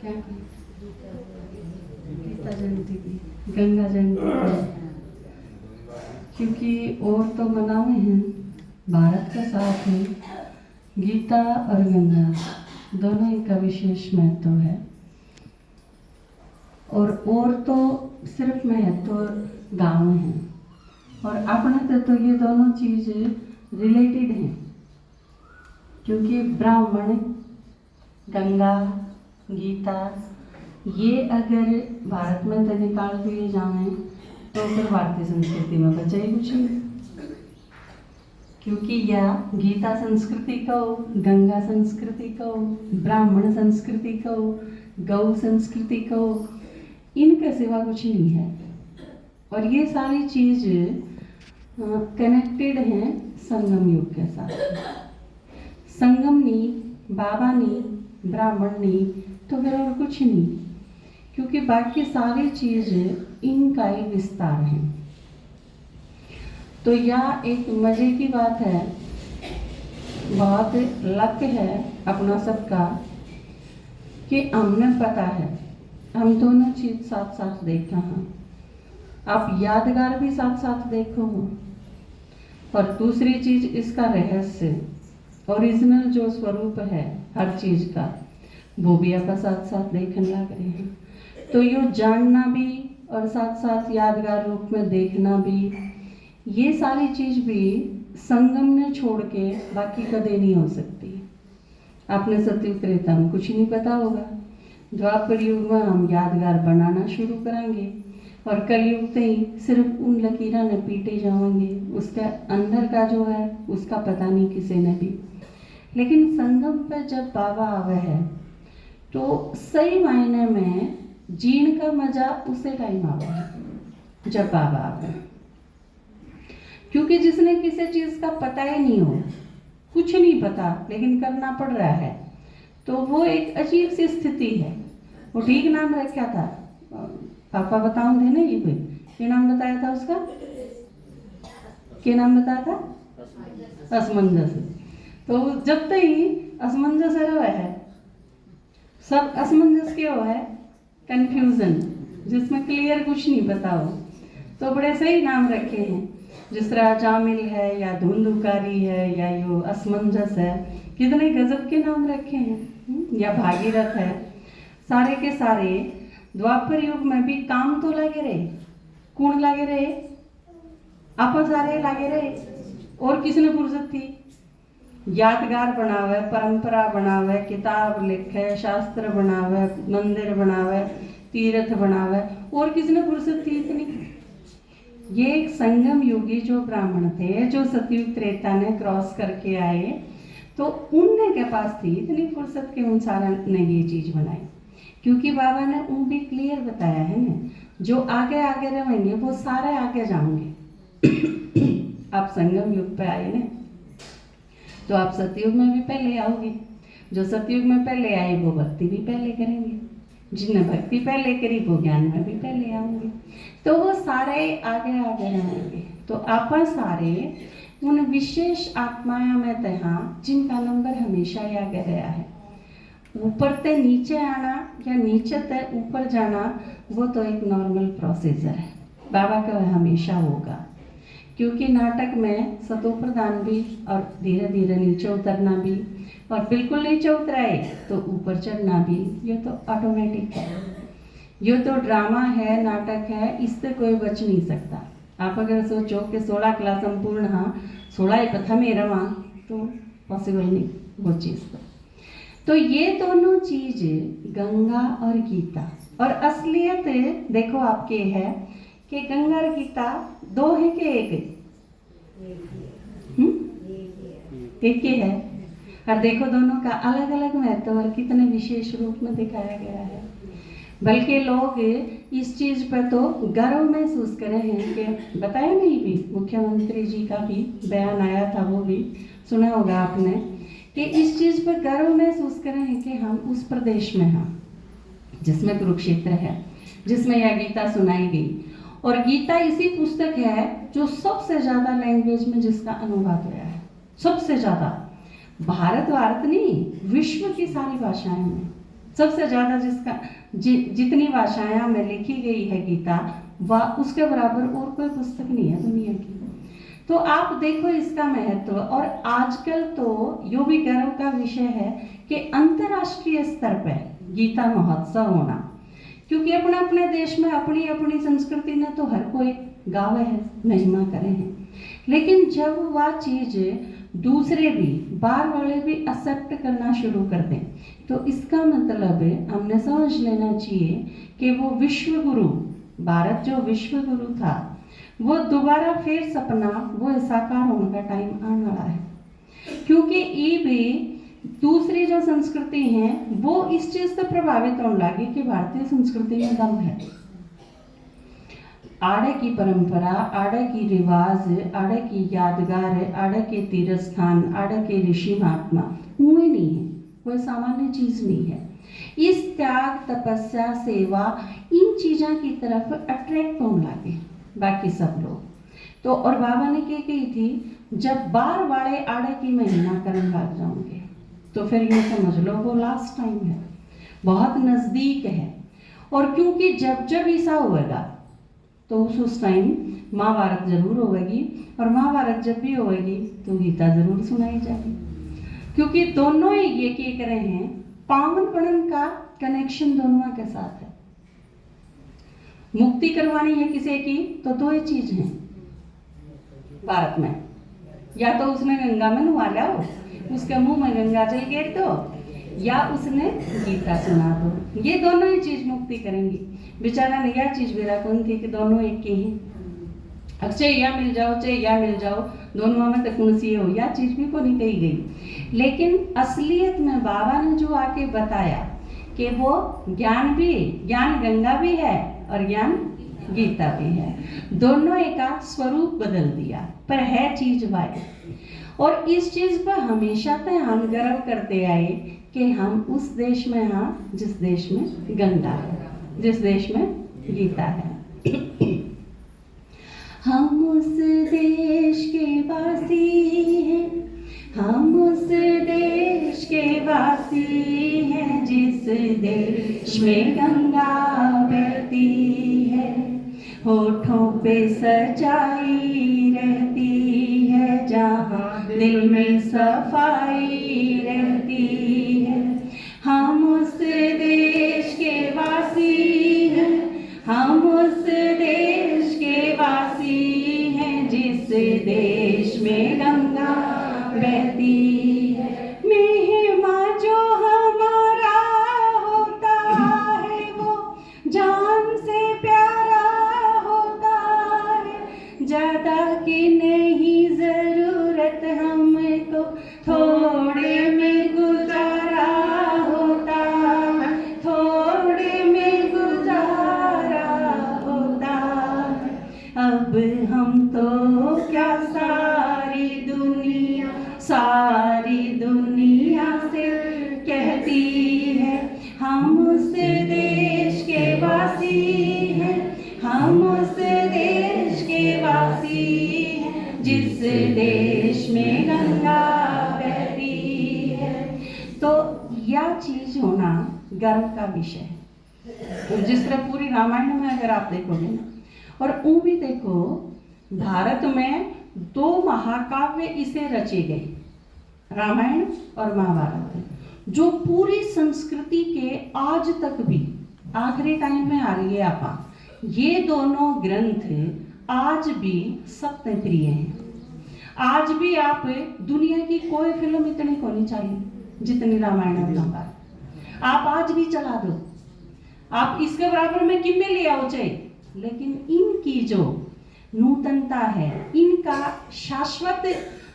क्या की गीता जयंती की, गंगा जयंती की, क्योंकि और तो मनावे हैं, भारत का साथ है, गीता और गंगा दोनों ही का विशेष महत्व है। और तो सिर्फ महत्व गाँव हैं, और अपने तो ये दोनों चीज़ रिलेटेड हैं, क्योंकि ब्राह्मण, गंगा, गीता ये अगर भारत में तो निकाल दिए जाएं तो फिर भारतीय संस्कृति में बचा ही कुछ नहीं, क्योंकि या गीता संस्कृति कहो, गंगा संस्कृति कहो, ब्राह्मण संस्कृति कहो, गौ संस्कृति कहो, इनके सिवा कुछ नहीं है। और ये सारी चीज़ कनेक्टेड हैं संगम युग के साथ। संगम नहीं, बाबा नहीं, ब्राह्मण नहीं, तो फिर और कुछ नहीं, क्योंकि बाकी सारी चीज़ इनका ही विस्तार है। तो यह एक मज़े की बात है, बहुत लक है अपना सबका कि हमने पता है, हम दोनों चीज़ साथ साथ देखा हैं। आप यादगार भी साथ साथ देखो हो, और दूसरी चीज़ इसका रहस्य, ओरिजिनल जो स्वरूप है हर चीज़ का, वो भी आप साथ साथ देखने लग रहे हैं। तो यो जानना भी और साथ साथ यादगार रूप में देखना भी, ये सारी चीज़ भी संगम ने छोड़ के बाकी कदे नहीं हो सकती। आपने सतयुग त्रेता में कुछ नहीं पता होगा, द्वापर युग में हम यादगार बनाना शुरू करेंगे, और कलयुग से ही सिर्फ उन लकीरों ने पीटे जाएंगे, उसके अंदर का जो है उसका पता नहीं किसी ने भी। लेकिन संगम पर जब बाबा आवे है तो सही मायने में जीण का मजा उसे टाइम आवे जब बाबा आवे, क्योंकि जिसने किसी चीज़ का पता ही नहीं हो, कुछ नहीं पता लेकिन करना पड़ रहा है, तो वो एक अजीब सी स्थिति है। वो ठीक नाम रखा था, पापा बताओ थे ना, ये कोई क्या नाम बताया था उसका, क्या नाम बताया था, असमंजस। तो जब तक ही असमंजस है, सब असमंजस क्यों है, कंफ्यूजन, जिसमें क्लियर कुछ नहीं पता हो, तो बड़े सही नाम रखे हैं, जिस तरह जामिल है या धुंधुकारी है या यो असमंजस है, कितने गजब के नाम रखे हैं। या भागीरथ है, सारे के सारे द्वापर युग में भी काम तो लगे रहे, कौन लगे रहे, आप सारे लगे रहे, और किसने फुर्सत थी, यादगार बनावे, परंपरा बनावे, किताब लिखे, शास्त्र बनावे, मंदिर बनावे, तीर्थ बनावे, और किसने फुर्सत थी इतनी। ये एक संगम युगी जो ब्राह्मण थे, जो सतयुग त्रेता ने क्रॉस करके आए, तो उनने के पास थी इतनी फुर्सत के उन सारा ने ये चीज बनाई, क्योंकि बाबा ने उन भी क्लियर बताया है ना, जो आगे आगे रहेंगे वो सारे आगे जाओगे। आप संगम युग पे आए ना, तो आप सतयुग में भी पहले आओगे, जो सतयुग में पहले आए वो भक्ति भी पहले करेंगे, जिन्हें भक्ति पहले करी वो ज्ञान में भी पहले आएंगे, तो वो सारे आगे आगे रहेंगे। तो आप सारे उन विशेष आत्माया में तहा जिनका नंबर हमेशा ही आगे रहा है। ऊपर से नीचे आना या नीचे से ऊपर जाना वो तो एक नॉर्मल प्रोसीजर है, बाबा का हमेशा होगा, क्योंकि नाटक में सतो प्रदान भी और धीरे धीरे नीचे उतरना भी, और बिल्कुल नीचे उतराए तो ऊपर चढ़ना भी, ये तो ऑटोमेटिक है, ये तो ड्रामा है, नाटक है, इससे कोई बच नहीं सकता। आप अगर सोचो कि 16 क्लास संपूर्ण, हाँ 16 ही प्रथम ही रवा, तो पॉसिबल नहीं वो चीज़। तो ये दोनों चीज़ गंगा और गीता, और असलियत देखो आपके है कि गंगा और गीता दो है कि एक एक ही है, और देखो दोनों का अलग अलग महत्व और कितने विशेष रूप में दिखाया गया है। बल्कि लोग इस चीज़ पर तो गर्व महसूस करे हैं कि बताया नहीं, भी मुख्यमंत्री जी का भी बयान आया था, वो भी सुना होगा आपने, कि इस चीज़ पर गर्व महसूस करें हैं कि हम उस प्रदेश में हैं जिसमें कुरुक्षेत्र है, जिसमें यह गीता सुनाई गई। और गीता इसी पुस्तक है जो सबसे ज़्यादा लैंग्वेज में जिसका अनुवाद हुआ है, सबसे ज़्यादा, भारत नहीं, विश्व की सारी भाषाएं में सबसे ज़्यादा जितनी भाषाएं में लिखी गई है गीता, वह उसके बराबर और कोई पुस्तक नहीं है दुनिया की। तो आप देखो इसका महत्व। और आजकल तो यो भी गर्व का विषय है कि अंतर्राष्ट्रीय स्तर पर गीता महोत्सव होना, क्योंकि अपने अपने देश में अपनी अपनी संस्कृति ने तो हर कोई गावे है, महिमा करे हैं, लेकिन जब वह चीज दूसरे भी बाहर वाले भी एक्सेप्ट करना शुरू कर दें, तो इसका मतलब हमने समझ लेना चाहिए कि वो विश्व गुरु, भारत जो विश्व गुरु था, वो दोबारा फिर सपना वो साकार होने का टाइम आने वाला है। क्योंकि ये भी दूसरी जो संस्कृति है वो इस चीज से प्रभावित होने लगी कि भारतीय संस्कृति में दम है। आड़े की परंपरा, आड़े की रिवाज, आड़े की यादगार, आड़े के तीर्थ स्थान, आड़े के ऋषि महात्मा हुए नहीं है, कोई सामान्य चीज नहीं है। इस त्याग, तपस्या, सेवा, इन चीजों की तरफ अट्रैक्ट होने लगे बाकी सब लोग। तो और बाबा ने क्या कही थी, जब बार वाले आड़े की महीना करने लग जाओगे तो फिर ये समझ लो वो लास्ट टाइम है, बहुत नजदीक है। और क्योंकि जब जब ऐसा होगा तो उस टाइम महाभारत जरूर होगी, और महाभारत जब भी होगी तो गीता जरूर सुनाई जाएगी, क्योंकि दोनों ही ये क्या कर रहे हैं, पावनपन का कनेक्शन दोनों के साथ है। मुक्ति करवानी है किसी की तो दो ही चीज हैं भारत में, या तो उसने गंगा में नहा लाओ, उसके मुंह में गंगा जल गिर दो, या उसने गीता सुना दो। ये दोनों ही चीज मुक्ति करेंगी। बेचारा ने यह चीज मेरा कौन थी कि दोनों एक के ही, अब चाहे या मिल जाओ चाहे या मिल जाओ, दोनों में तो कौन सी हो, यह चीज भी को नहीं कही गई। लेकिन असलियत में बाबा ने जो आके बताया कि वो ज्ञान भी, ज्ञान गंगा भी है और ज्ञान गीता भी है, दोनों एक स्वरूप बदल दिया, पर है चीज भाई। और इस चीज पर हमेशा से हम गर्व करते आए कि हम उस देश में हैं जिस देश में गंगा है, जिस देश में गीता है। हम उस देश के वासी हैं, हम उस देश के वासी हैं जिस देश में गंगा बहती है, होठों पे सच्चाई रहती है, जहाँ दिल में सफाई रहती है। हम उस देश के वासी हैं, हम उस देश के वासी हैं जिस देश में गंगा बहती है। महिमा जो हमारा होता है वो जान से प्यारा होता है, ज्यादा की नहीं जरूरत हमको, थोड़े में गुजारा होता है, थोड़े में गुजारा होता है। अब हम तो क्या सारी दुनिया से कहती है, हम उस देश के वासी हैं, हम उस देश के वासी हैं जिस देश में गंगा बहती है। तो यह चीज होना गर्व का विषय है। तो जिस तरह पूरी रामायण में अगर आप देखोगे ना, और वो भी देखो, भारत में 2 महाकाव्य इसे रचे गए, रामायण और महाभारत, जो पूरी संस्कृति के आज तक भी आखिरी टाइम में आ रही है आपा। ये दोनों ग्रंथ आज भी सबसे प्रिय हैं। आज भी आप दुनिया की कोई फिल्म इतनी को नहीं चाहिए जितनी रामायण और महाभारत आप आज भी चला दो, आप इसके बराबर में किम्मे ले आओ चाहे, लेकिन इनकी जो नूतनता है, इनका शाश्वत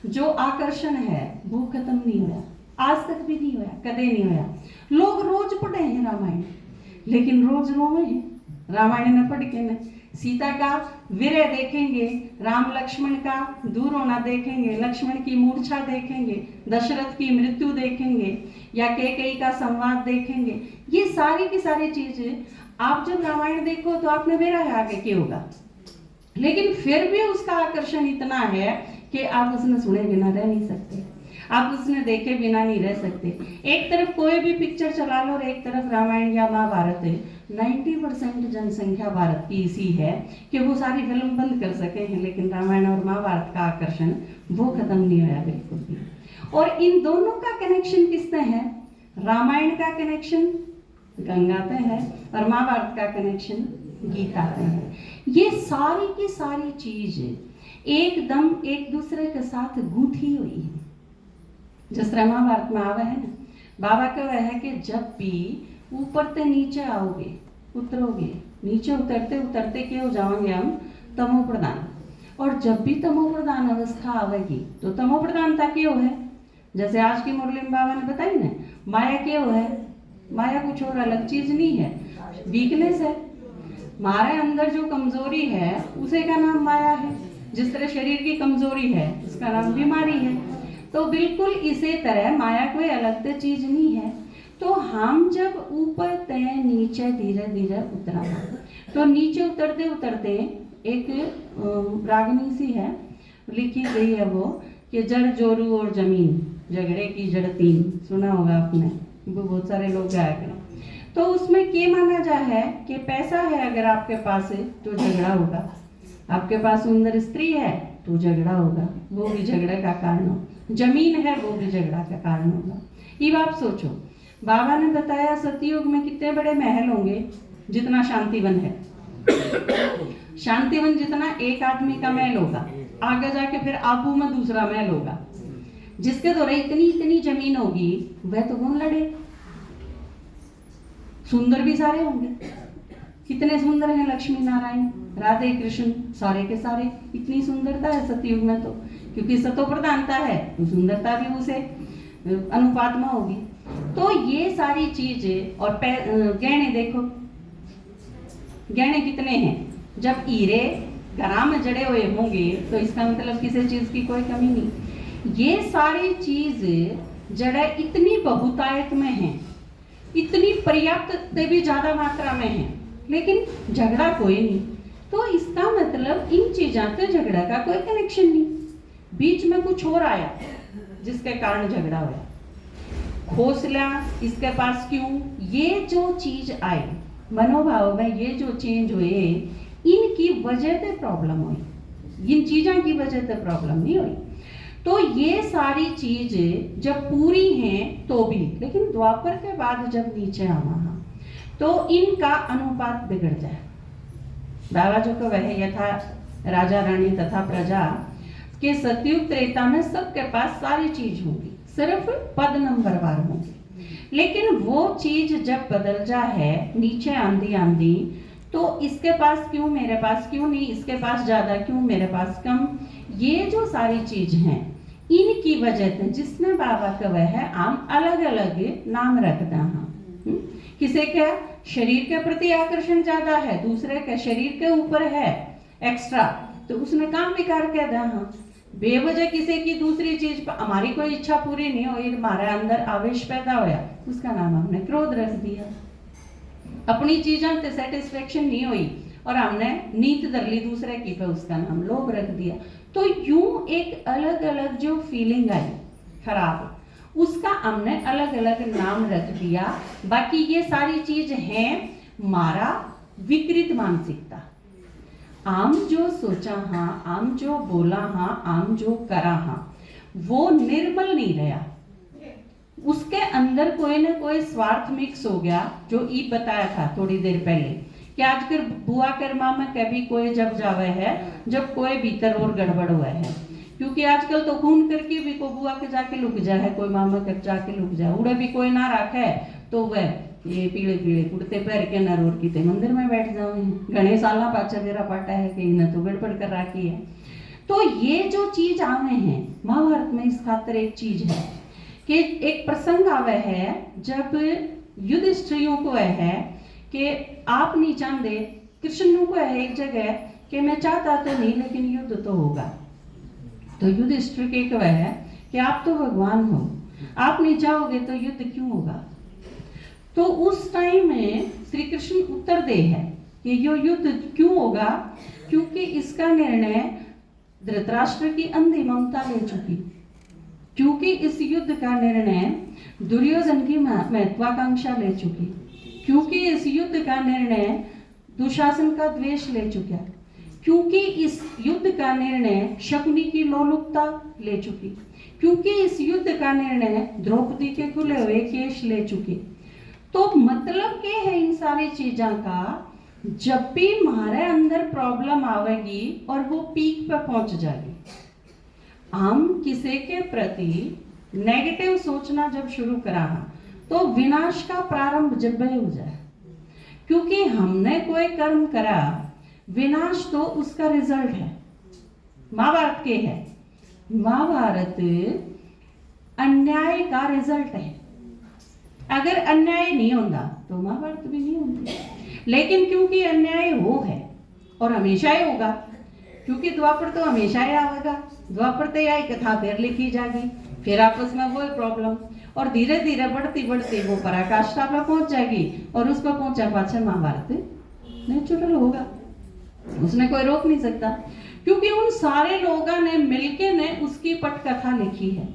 जो आकर्षण है वो खत्म नहीं हुआ, आज तक भी नहीं हुआ, कदे नहीं हुआ। लोग रोज पढ़े हैं रामायण, लेकिन रोज रोवे हैं रामायण न पढ़ के न सीता का विरह देखेंगे, राम लक्ष्मण का दूर होना देखेंगे, लक्ष्मण की मूर्छा देखेंगे, दशरथ की मृत्यु देखेंगे, या कैकेयी का संवाद देखेंगे। ये सारी की सारी चीजें आप जब रामायण देखो तो आपने विरह आगे क्या होगा, लेकिन फिर भी उसका आकर्षण इतना है कि आप उसने सुने बिना रह नहीं सकते। आप उसने देखे बिना नहीं रह सकते। एक तरफ कोई भी पिक्चर चला लो और एक तरफ रामायण या महाभारत है, 90% जनसंख्या भारत की इसी है कि वो सारी फिल्म बंद कर सके हैं, लेकिन रामायण और महाभारत का आकर्षण वो खत्म नहीं हुआ बिल्कुल भी। और इन दोनों का कनेक्शन किससे है? रामायण का कनेक्शन गंगा पे है और महाभारत का कनेक्शन गीता पे है। ये सारी की सारी चीज एकदम एक दूसरे के साथ गूंथी हुई है। जिस तरह महाभारत में आवे है ना, बाबा का वह है कि जब भी ऊपर से नीचे आओगे, उतरोगे, नीचे उतरते उतरते क्या हो जाओगे हम? तमो प्रधान। और जब भी तमो प्रधान अवस्था आवेगी तो तमो प्रधानता क्यों है? जैसे आज की मुरली में बाबा ने बताई ना, माया क्यों है? माया कुछ और अलग चीज नहीं है, वीकनेस है। हमारे अंदर जो कमजोरी है उसे का नाम माया है। जिस तरह शरीर की कमजोरी है उसका नाम बीमारी है। तो बिल्कुल इसी तरह माया कोई अलग तो चीज नहीं है। तो हम जब ऊपर तय नीचे धीरे धीरे उतरा, तो नीचे उतरते उतरते एक रागनी सी है, लिखी गई है वो कि जड़ जोरू और जमीन झगड़े की जड़ तीन, सुना होगा आपने, वो बहुत सारे लोग गाया करें। तो उसमें क्या माना जा है कि पैसा है अगर आपके पास है तो झगड़ा होगा, आपके पास सुंदर स्त्री है तो झगड़ा होगा, वो भी झगड़े का कारण हो। जमीन है वो भी झगड़ा का कारण होगा। ये आप सोचो, बाबा ने बताया सतयुग में कितने बड़े महल होंगे जितना शांतिवन है। शांतिवन जितना एक आदमी का महल होगा, आगे जाके फिर आबू में दूसरा महल होगा, जिसके द्वारा इतनी इतनी जमीन होगी, वह तो कौन लड़े? सुंदर भी सारे होंगे। कितने सुंदर हैं लक्ष्मी नारायण, राधे कृष्ण, सारे के सारे। इतनी सुंदरता है सतयुग में तो, क्योंकि सतो प्रधानता है तो सुंदरता भी उसे अनुपात में होगी। तो ये सारी चीजें और गहने देखो, गहने कितने हैं? जब हीरे घरा में जड़े हुए होंगे तो इसका मतलब किसी चीज की कोई कमी नहीं। ये सारी चीज जड़े इतनी बहुतायत में है, इतनी पर्याप्त से भी ज्यादा मात्रा में है, लेकिन झगड़ा कोई नहीं। तो इसका मतलब इन चीजों से झगड़ा का कोई कनेक्शन नहीं, बीच में कुछ और आया जिसके कारण झगड़ा हुआ। खोसला इसके पास क्यों? ये जो चीज आई मनोभाव में, ये जो चेंज हुए, इनकी वजह से प्रॉब्लम हुई, इन चीजों की वजह से प्रॉब्लम नहीं हुई। तो ये सारी चीजें जब पूरी हैं तो भी, लेकिन द्वापर के बाद जब नीचे आना तो इनका अनुपात बिगड़ जाए। बाबा जो को वह यथा राजा रानी तथा प्रजा के सतयुग त्रेता में सबके पास सारी चीज होगी, सिर्फ पद नंबर वार होंगे। लेकिन वो चीज जब बदल जा है, नीचे आंधी आंधी, तो इसके पास क्यों मेरे पास क्यों नहीं, इसके पास ज्यादा क्यों मेरे पास कम, ये जो सारी चीज हैं इनकी वजह से जिसने बाबा का वह है हम अलग अलग नाम रखते हैं। किसी के शरीर के प्रति आकर्षण ज्यादा है, दूसरे के शरीर के ऊपर है एक्स्ट्रा, तो उसने काम विकार कह दिया। हाँ, बेवजह किसी की दूसरी चीज पर हमारी कोई इच्छा पूरी नहीं हुई, हमारे अंदर आवेश पैदा होया, उसका नाम हमने क्रोध रख दिया। अपनी चीजों से सेटिस्फेक्शन नहीं हुई और हमने नीत धर ली दूसरे की, पे उसका नाम लोभ रख दिया। तो यूं एक अलग अलग जो फीलिंग आई खराब, उसका हमने अलग अलग नाम रख दिया। बाकी ये सारी चीज है मारा विकृत मानसिकता। आम जो सोचा हाँ, आम जो बोला हाँ, आम जो करा हाँ, वो निर्मल नहीं रहा, उसके अंदर कोई ना कोई स्वार्थ मिक्स हो गया। जो ई बताया था थोड़ी देर पहले कि आजकल बुआ कर मामा कभी कोई जब जावे है जब कोई भीतर और गड़बड़ हुआ है, क्योंकि आजकल तो खून करके भी को बुआ के जाके लुक जा है, कोई मामा के जाके लुक जा, उड़े भी कोई ना रखे तो वह ये पीले पीले कुर्ते पहन के न रोड की मंदिर में बैठ जाओ। घने साल पाचा मेरा पाटा है कि न तो गड़बड़ कर रखी है। तो ये जो चीज आवे हैं महाभारत में, इस खातर एक चीज है कि एक प्रसंग आवे है जब युधिष्ठिरों को है कि आप नहीं चाहते, कृष्ण को है एक जगह कि मैं चाहता तो नहीं लेकिन युद्ध तो होगा। तो युधिष्ठिर के कह है कि आप तो भगवान हो, आप नहीं चाहोगे तो युद्ध क्यों होगा। तो उस टाइम में श्री कृष्ण उत्तर दे है कि ये युद्ध क्यों होगा, क्योंकि इसका निर्णय धृतराष्ट्र की अंधी ममता ले चुकी। क्योंकि इस युद्ध का निर्णय दुर्योधन की महत्वाकांक्षा ले चुकी, क्योंकि इस युद्ध का निर्णय दुशासन का द्वेष ले चुका, क्योंकि इस युद्ध का निर्णय शकुनी की लोलुपता ले चुकी, क्योंकि इस युद्ध का निर्णय द्रौपदी के खुले हुए केश ले चुकी। तो मतलब क्या है इन सारी चीजों का, जब भी हमारे अंदर प्रॉब्लम आवेगी और वो पीक पे पहुंच जाएगी, हम किसी के प्रति नेगेटिव सोचना जब शुरू करा तो विनाश का प्रारंभ जब भी हो जाए, क्योंकि हमने कोई कर्म करा, विनाश तो उसका रिजल्ट है। महाभारत के है, महाभारत अन्याय का रिजल्ट है। अगर अन्याय नहीं होता तो महाभारत भी नहीं होती, लेकिन क्योंकि अन्याय हो है और हमेशा ही होगा, क्योंकि द्वापर तो हमेशा ही आएगा, द्वापर तो यही कथा फिर लिखी जाएगी, फिर आपस में वही प्रॉब्लम, और धीरे धीरे बढ़ती बढ़ती वो पराकाष्ठा पर पहुंच जाएगी, और उस पर पहुंचा पाछे महाभारत नेचुरल होगा, उसने कोई रोक नहीं सकता, क्योंकि उन सारे लोगों ने मिलके ने उसकी पटकथा लिखी है।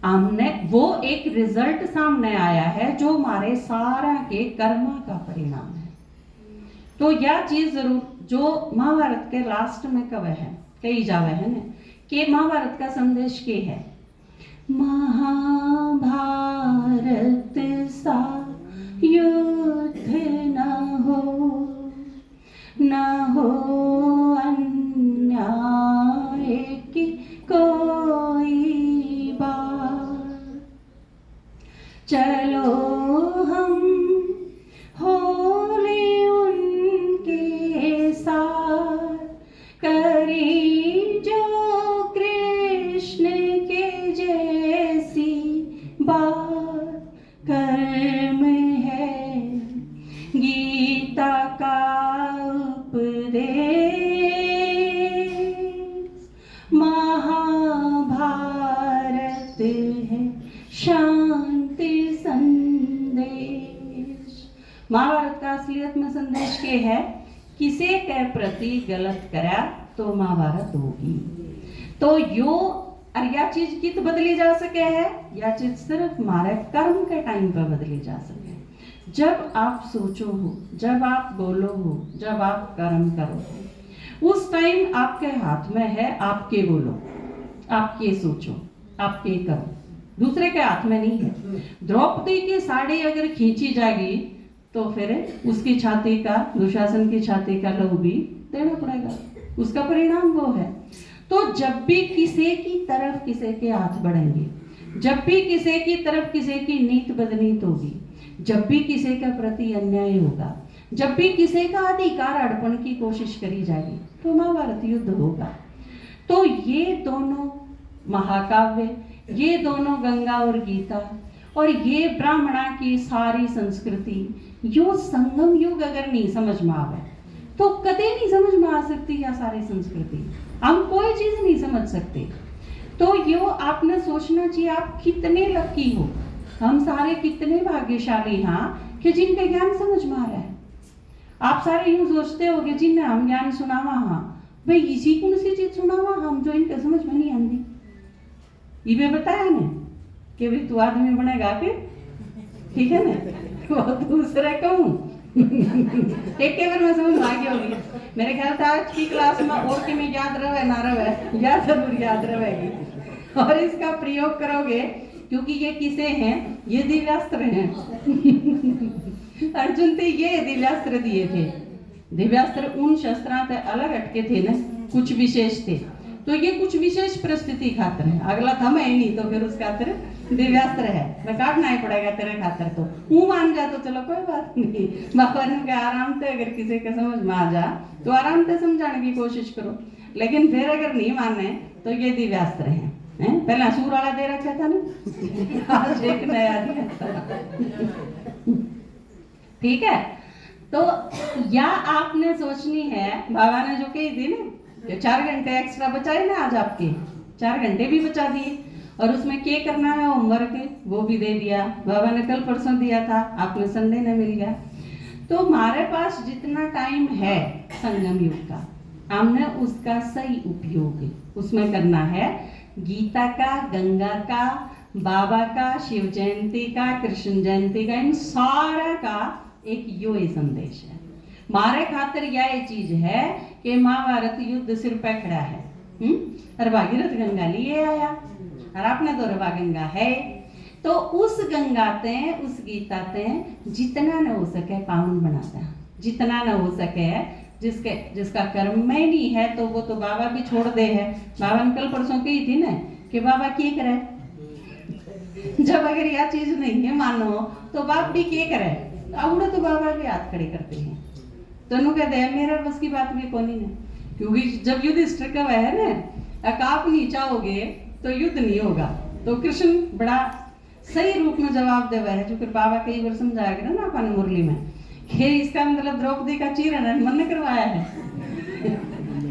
हमने वो एक रिजल्ट सामने आया है जो हमारे सारा के कर्म का परिणाम है। तो यह चीज जरूर जो महाभारत के लास्ट में कही जावे है ना, कि महाभारत का संदेश के है, महाभारत सा युद्ध न हो अन्याय की कोई बात, चलो हम होले उनके साथ, करें जो कृष्ण के जैसी बात, कर्म है गीता का उपदेश, महाभारत है शांति संदेश। महाभारत का असलियत में संदेश के है, किसी के प्रति गलत करा तो महाभारत होगी। तो यो और यह चीज कित बदली जा सके है, यह चीज सिर्फ हमारे कर्म के टाइम पर बदली जा सके। जब आप सोचो हो, जब आप बोलो हो, जब आप कर्म करो हो, उस टाइम आपके हाथ में है, आपके बोलो, आपके सोचो, आपके करो, दूसरे के हाथ में नहीं है। द्रौपदी की साड़ी अगर खींची जाएगी तो फिर उसकी छाती का, दुशासन की छाती का लहू भी देना पड़ेगा, उसका परिणाम वो है। तो जब भी किसी की तरफ किसी के हाथ बढ़ेंगे, जब भी किसी की तरफ किसी की नीत बदनीत होगी, जब भी किसी के प्रति अन्याय होगा, जब भी किसी का अधिकार अड़पण की कोशिश करी जाएगी, तो महाभारत युद्ध होगा। तो ये दोनों महाकाव्य, ये दोनों गंगा और गीता, और ये ब्राह्मणा की सारी संस्कृति, यो संगम युग अगर नहीं समझ में आवे तो कदे नहीं समझ में आ सकती या सारी संस्कृति, हम कोई चीज नहीं समझ सकते। तो यो आपने सोचना चाहिए आप कितने लकी हो, हम सारे कितने भाग्यशाली हाँ कि जिनके ज्ञान समझ में आ रहा है। आप सारे यूं सोचते हो कि जिन्हें हम ज्ञान सुनावा हाँ भाई इसी कौन सी चीज सुनावा हम जो इनके समझ में नहीं आती। ये बताया ना कि भाई तू आदमी बनेगा फिर, ठीक है ना, वो दूसरे कहूँ एक बार में समझ आ गई होगी। मेरे ख्याल था आज की क्लास में और कि मैं याद रहे ना रहे, या जरूर याद रहेगी, और इसका प्रयोग करोगे, क्योंकि ये किसे हैं, ये दिव्यास्त्र हैं अर्जुन थे ये दिव्यास्त्र दिए थे। दिव्यास्त्र उन शस्त्रों से अलग हटके थे ना, कुछ विशेष थे, तो ये कुछ विशेष परिस्थिति खातर है, अगला थम है नहीं तो फिर उस खातर दिव्यास्त्र है, मैं काटना ही पड़ेगा तेरे खातर। तो हूँ मान जा तो चलो कोई बात नहीं, बाबा ने कहा आराम से अगर किसी के समझ में आ जा तो आराम से समझाने की कोशिश करो, लेकिन फिर अगर नहीं माने तो ये दिव्यास्त्र है। पहले सूर वाला दे रखा था ना, आज एक नया दिया था। ठीक है, तो या आपने सोचनी है, बाबा ने जो कही थी ना 4 घंटे एक्स्ट्रा बचाए ना, आज आपके 4 घंटे भी बचा दिए, और उसमें क्या करना है होमवर्क वो भी दे दिया, बाबा ने कल परसों दिया था, आपने संडे ने मिल गया। तो हमारे पास जितना टाइम है संगम युग का, हमने उसका सही उपयोग उसमें करना है, गीता का, गंगा का, बाबा का, शिव जयंती का, कृष्ण जयंती का, इन सारा का एक यो ही संदेश है। मारे खातिर यह चीज है कि महाभारत युद्ध सिर पे खड़ा है, और भागीरथ गंगा लिए आया, और आपने तो रवा गंगा है, तो उस गंगा ते, उस गीता ते जितना न हो सके पावन बनाता है, जितना न हो सके, जिसका कर्म में नहीं है तो वो तो बाबा भी छोड़ दे है। बाबा ने कल परसों कही थी ना कि बाबा क्या करे, जब अगर यह चीज नहीं है मानो तो बाप भी क्या करे, आवड़े तो बाबा के हाथ खड़े करते हैं। तो नु कहते हैं मेरे बस की बात भी कोनी है, क्योंकि जब युधिष्ठिर का वह है ना, आप नहीं चाहोगे तो युद्ध नहीं होगा। तो कृष्ण बड़ा सही रूप में जवाब देवा है, जो कि बाबा कई बार समझाया गया ना अपन मुरली में, कि इसका मतलब द्रौपदी का चीरन मन ने करवाया है।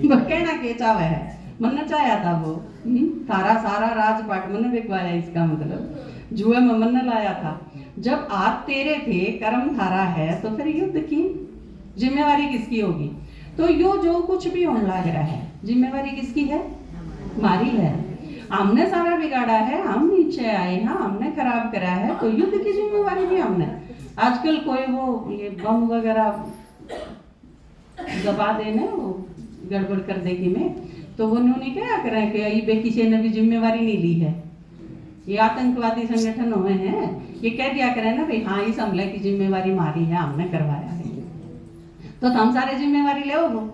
वो कहना के चाहे है, मन ने चाहा था वो, तारा सारा राजपाट मन ने बिकवाया, इसका मतलब जुए में मन ने लाया था। जब आप तेरे थे, कर्म थारा है, तो फिर युद्ध की जिम्मेवारी किसकी होगी? तो यो जो कुछ भी होने लग रहा है, जिम्मेवारी किसकी है? हमारी है। हमने सारा बिगाड़ा है, हम नीचे आए हैं, हमने खराब करा है, तो युद्ध की जिम्मेवारी भी हमने। आजकल कोई वो ये बम वगैरह दबा देने, वो गड़बड़ कर देगी में, तो वो उन्होंने क्या करें कि ये किसी ने भी जिम्मेवारी नहीं ली है। ये आतंकवादी संगठन हुए हैं, ये कह दिया करें ना भाई हाँ इस हमले की जिम्मेवारी हमारी है, हमने करवाया है, तो हम सारे जिम्मेवारी ले वो।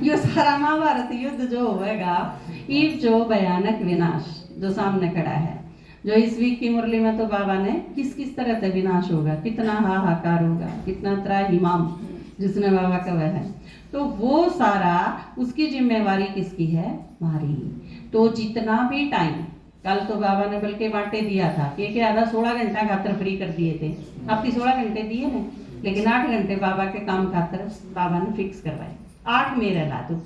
ये सारा महाभारत युद्ध जो होगा, ये जो भयानक विनाश जो सामने खड़ा है, जो इस वीक की मुरली में तो बाबा ने किस किस तरह से विनाश होगा, कितना हाहाकार होगा, कितना त्राहिमाम जिसने बाबा का वह है, तो वो सारा उसकी जिम्मेवारी किसकी है? हमारी। तो जितना भी टाइम, कल तो बाबा ने बल्कि बांटे दिया था कि आधा 16 घंटा खातर फ्री कर दिए थे, आपकी 16 घंटे दिए हैं, लेकिन 8 घंटे बाबा के काम खातर बाबा ने फिक्स करवाए। 8 मेरे ला दो,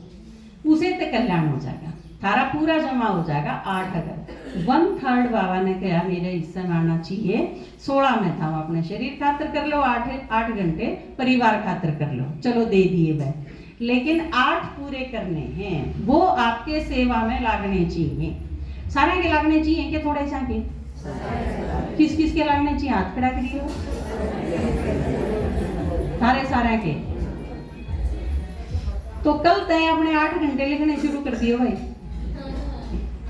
उसे तो कल्याण हो जाएगा, थारा पूरा जमा हो जाएगा। 8 अगर 1/3 बाबा ने कहा मेरे हिस्से में आना चाहिए, 16 में था, अपने शरीर खातर कर लो, 8 घंटे परिवार खातर कर लो, चलो दे दिए वह, लेकिन 8 पूरे करने हैं, वो आपके सेवा में लागने चाहिए। सारे के लागने चाहिए कि थोड़े सा के? किस किस के लागने चाहिए? हाथ खड़ा करिए। सारे के। तो कल तय अपने 8 घंटे लिखने शुरू कर दिए भाई,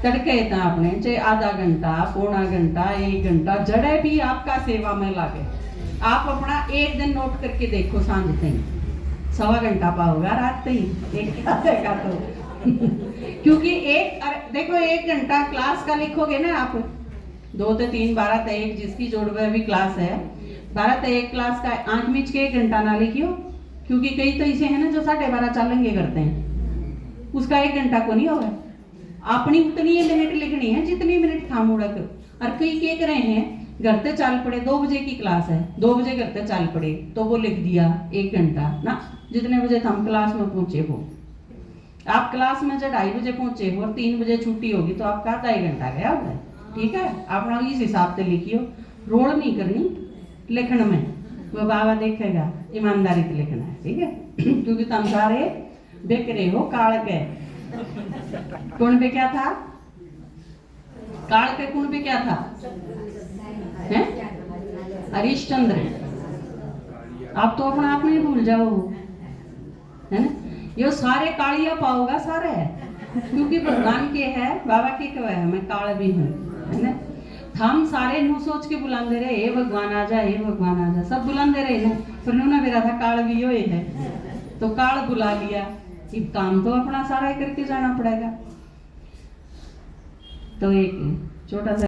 तड़के था आपने चाहे आधा घंटा, पौना घंटा, 1 घंटा, जड़े भी आपका सेवा में लागे। आप अपना एक दिन नोट करके देखो, सांझ तक 1.25 घंटा पाओगा, रात तक एक का तो क्योंकि देखो 1 घंटा क्लास का लिखोगे ना आप, 2 से 3 12 से 1 जिसकी जोड़वे भी क्लास है, 12 से 1 क्लास का आंख मीच के 1 घंटा ना लिखियो, क्योंकि कई तो ऐसे हैं ना जो 12:30 चालेंगे करते हैं, उसका 1 घंटा को नहीं होगा। अपनी उतनी ही मिनट लिखनी है जितनी मिनट था मुड़क। और कई क्या करे हैं, घर से चल पड़े, 2 बजे की क्लास है, 2 बजे घर से चल पड़े, तो वो लिख दिया 1 घंटा ना, जितने बजे हम क्लास में पहुंचे हो। आप क्लास में जब 2:30 बजे पहुंचे हो और 3 बजे छुट्टी होगी, तो आपका 2.5 घंटा गया होगा। ठीक है, अपना इस हिसाब से लिखियो, रोल नहीं करनी लिखण में, वो बाबा देखेगा, ईमानदारी से लिखना है। ठीक है, क्योंकि तुम सारे बेक रहे हो काल के। कौन पे क्या था? काल के कौन पे क्या था? हैं? हरिश्चंद्र। आप तो अपना आप नहीं भूल जाओ, है ना? ये सारे कालिया पाओगा सारे, क्योंकि भगवान के है, बाबा के कहे है मैं काल भी हूँ, है ना? हम सारे नु सोच के बुलाते रहे, हे भगवान आ जा, हे भगवान आ जा, सब बुलाते रहे ना, फिर उन्होंने मेरा था काल भी हो है, तो काल बुला लिया। अब काम तो अपना सारा करके जाना पड़ेगा। तो एक छोटा सा